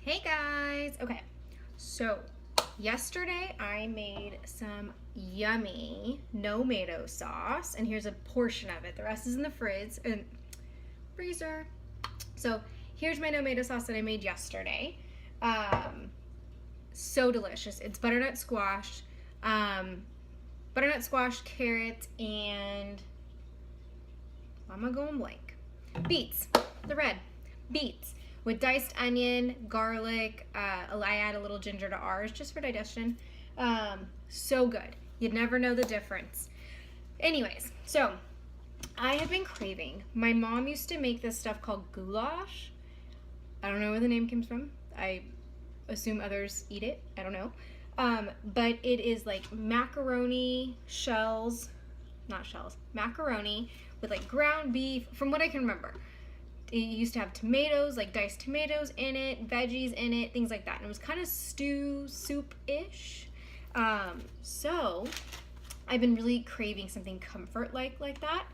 Hey guys! Okay, so yesterday I made some yummy no-mayo sauce, and here's a portion of it. The rest is in the freezer. So here's my no-mayo sauce that I made yesterday. So delicious. It's butternut squash, carrots, and I'm gonna go in blank. Beets, the red beets. With diced onion, garlic, I add a little ginger to ours just for digestion. So good. You'd never know the difference. Anyways, so I have been craving. My mom used to make this stuff called goulash. I don't know where the name comes from. I assume others eat it. I don't know. But it is like macaroni macaroni with like ground beef, from what I can remember. It used to have tomatoes, like diced tomatoes in it, veggies in it, things like that. And it was kind of soup-ish. So I've been really craving something comfort like that.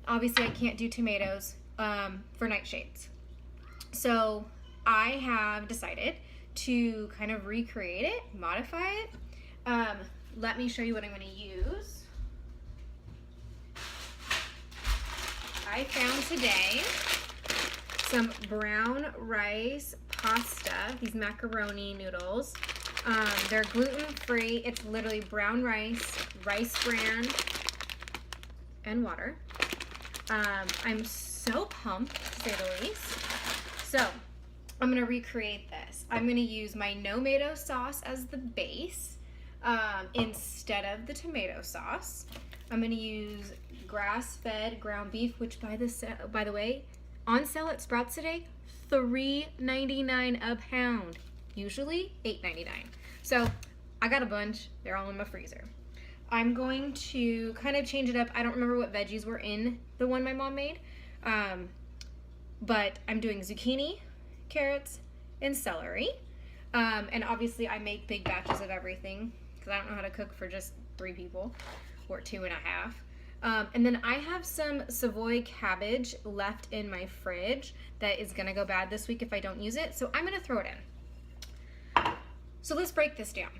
Obviously, I can't do tomatoes for nightshades. So I have decided to kind of recreate it, modify it. Let me show you what I'm going to use. I found today some brown rice pasta, these macaroni noodles. They're gluten-free. It's literally brown rice bran, and water. I'm so pumped, to say the least. So I'm gonna recreate this. I'm gonna use my no-mayo sauce as the base instead of the tomato sauce. I'm gonna use grass-fed ground beef, which by the way, on sale at Sprouts today, $3.99 a pound. Usually $8.99. So I got a bunch. They're all in my freezer. I'm going to kind of change it up. I don't remember what veggies were in the one my mom made. But I'm doing zucchini, carrots, and celery. And obviously I make big batches of everything because I don't know how to cook for just 3 people or 2.5. And then I have some Savoy cabbage left in my fridge that is gonna go bad this week if I don't use it, so I'm gonna throw it in. So let's break this down.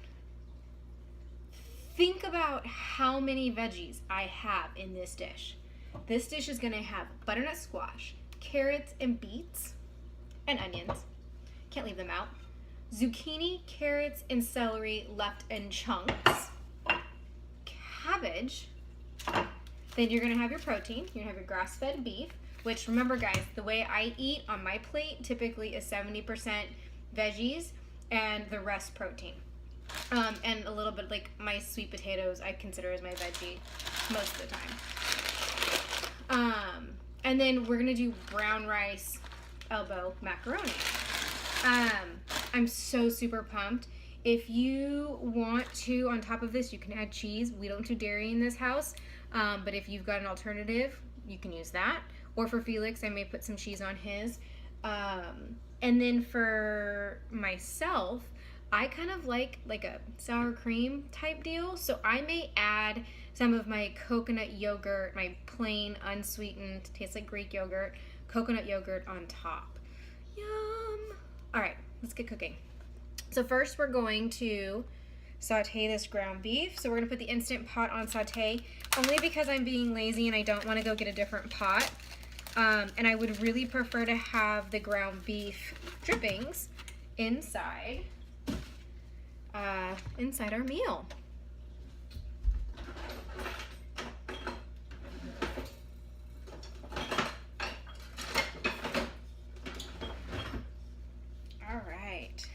Think about how many veggies I have in this dish. This dish is gonna have butternut squash, carrots and beets, and onions. Can't leave them out. Zucchini, carrots, and celery left in chunks. Cabbage. Then you're gonna have your protein. You're gonna have your grass-fed beef, which, remember guys, the way I eat on my plate typically is 70% veggies and the rest protein. And a little bit, like my sweet potatoes I consider as my veggie most of the time. And then we're gonna do brown rice elbow macaroni. I'm so super pumped. If you want to, on top of this, you can add cheese. We don't do dairy in this house. But if you've got an alternative, you can use that. Or for Felix, I may put some cheese on his. And then for myself, I kind of like a sour cream type deal. So I may add some of my coconut yogurt, my plain, unsweetened, tastes like Greek yogurt, coconut yogurt on top. Yum! All right, let's get cooking. So first we're going to saute this ground beef. So we're gonna put the Instant Pot on saute, only because I'm being lazy and I don't wanna go get a different pot. And I would really prefer to have the ground beef drippings inside our meal. All right.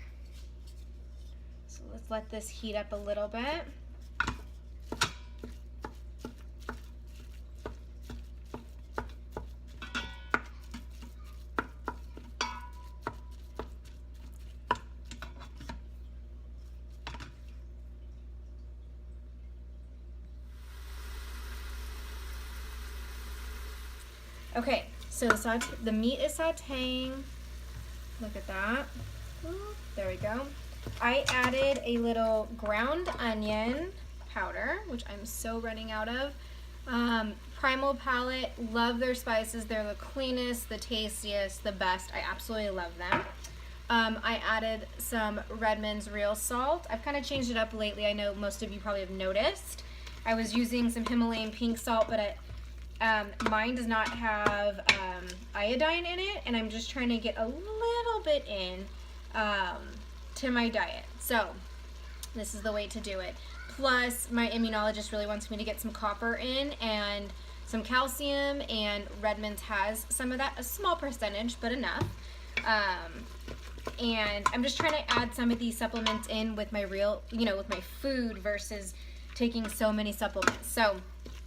So let's let this heat up a little bit. Okay, so the meat is sauteing. Look at that. There we go. I added a little ground onion powder, which I'm so running out of. Primal Palette, love their spices. They're the cleanest, the tastiest, the best. I absolutely love them. I added some Redmond's real salt. I've kind of changed it up lately. I know most of you probably have noticed. I was using some Himalayan pink salt, but mine does not have iodine in it, and I'm just trying to get a little bit in to my diet. So this is the way to do it. Plus, my immunologist really wants me to get some copper in and some calcium, and Redmond's has some of that, a small percentage, but enough. And I'm just trying to add some of these supplements in with my real, with my food versus taking so many supplements. So,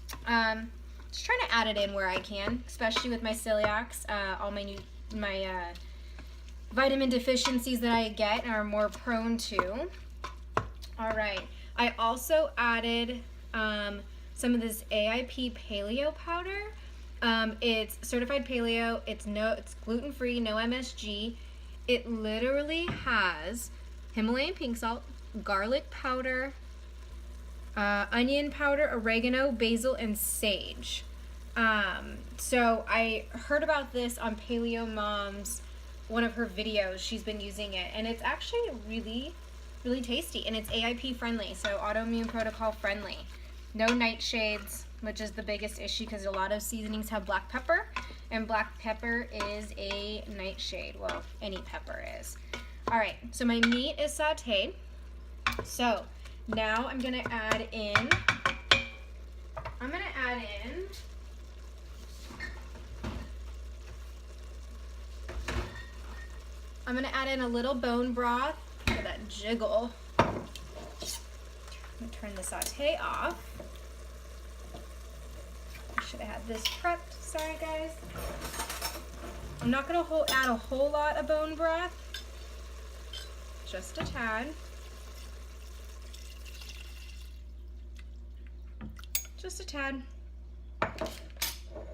just trying to add it in where I can, especially with my celiacs. All my vitamin deficiencies that I get are more prone to. All right. I also added some of this AIP paleo powder. It's certified paleo. It's gluten-free, no MSG. It literally has Himalayan pink salt, garlic powder, onion powder, oregano, basil, and sage. So I heard about this on Paleo Mom's, one of her videos. She's been using it, and it's actually really, really tasty, and it's AIP friendly, so autoimmune protocol friendly. No nightshades, which is the biggest issue because a lot of seasonings have black pepper, and black pepper is a nightshade. Well, any pepper is. All right, so my meat is sauteed. So now I'm gonna add in, I'm gonna add in a little bone broth. Look at that jiggle. I'm gonna turn the saute off. I should have had this prepped. Sorry, guys. I'm not gonna add a whole lot of bone broth. Just a tad. Just a tad.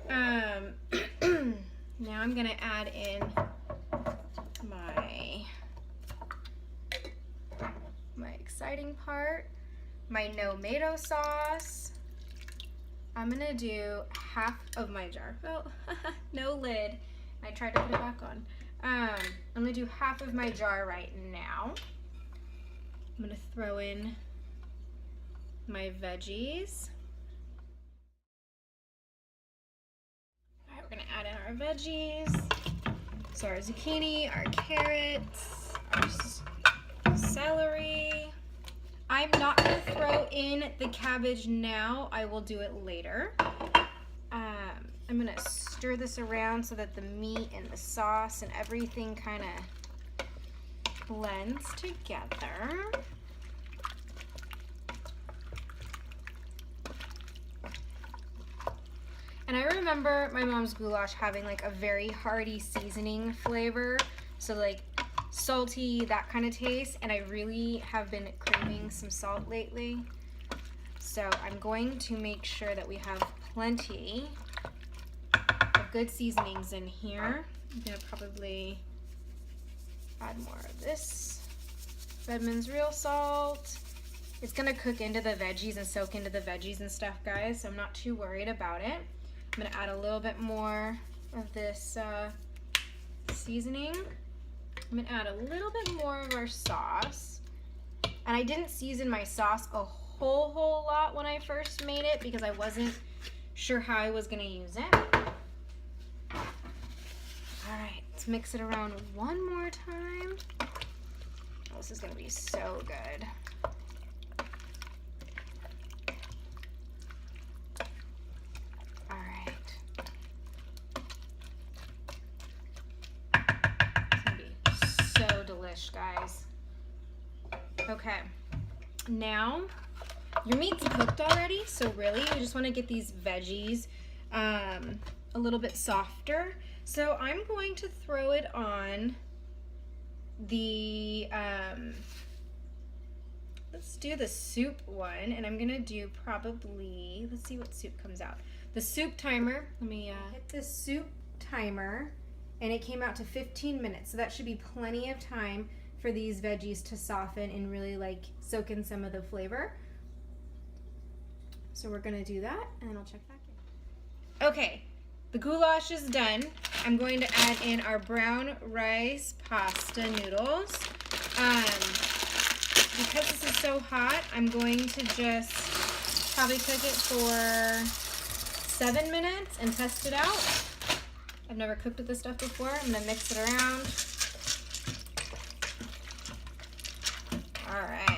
Now I'm gonna add in my exciting part, my no-mayo sauce. I'm gonna do half of my jar. Oh, no lid. I tried to put it back on. I'm gonna do half of my jar right now. I'm gonna throw in my veggies. All right, we're gonna add in our veggies. So our zucchini, our carrots, our celery. I'm not gonna throw in the cabbage now. I will do it later. I'm gonna stir this around so that the meat and the sauce and everything kind of blends together. And I remember my mom's goulash having like a very hearty seasoning flavor. So like salty, that kind of taste. And I really have been craving some salt lately. So I'm going to make sure that we have plenty of good seasonings in here. I'm gonna probably add more of this Redmond's real salt. It's gonna cook into the veggies and soak into the veggies and stuff, guys, so I'm not too worried about it. I'm gonna add a little bit more of this seasoning. I'm gonna add a little bit more of our sauce. And I didn't season my sauce a whole lot when I first made it because I wasn't sure how I was gonna use it. All right, let's mix it around one more time. Oh, this is gonna be so good. Guys. Okay, now your meat's cooked already, so really you just want to get these veggies a little bit softer. So I'm going to throw it on the let's do the soup one, and I'm gonna do probably, let's see what soup comes out. The soup timer, let me hit this soup timer, and it came out to 15 minutes, so that should be plenty of time for these veggies to soften and really like soak in some of the flavor. So we're gonna do that, and then I'll check back in. Okay, the goulash is done. I'm going to add in our brown rice pasta noodles. Because this is so hot, I'm going to just probably cook it for 7 minutes and test it out. I've never cooked with this stuff before. I'm gonna mix it around. All right.